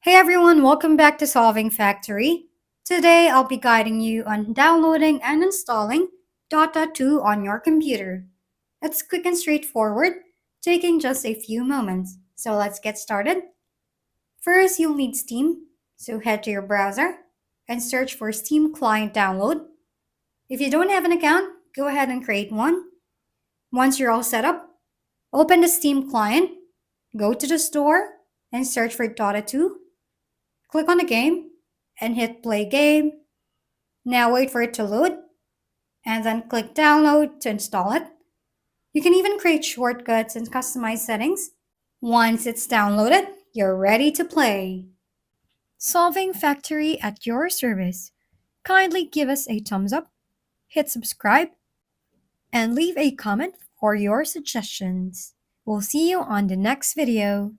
Hey everyone, welcome back to Solving Factory. Today I'll be guiding you on downloading and installing Dota 2 on your computer. It's quick and straightforward, taking just a few moments. So let's get started. First, you'll need Steam, so head to your browser and search for Steam Client Download. If you don't have an account, go ahead and create one. Once you're all set up, open the Steam client, go to the store, and search for Dota 2. Click on the game and hit play game. Now wait for it to load and then click download to install it. You can even create shortcuts and customize settings. Once it's downloaded, you're ready to play. Solving Factory at your service. Kindly give us a thumbs up, hit subscribe, and leave a comment for your suggestions. We'll see you on the next video.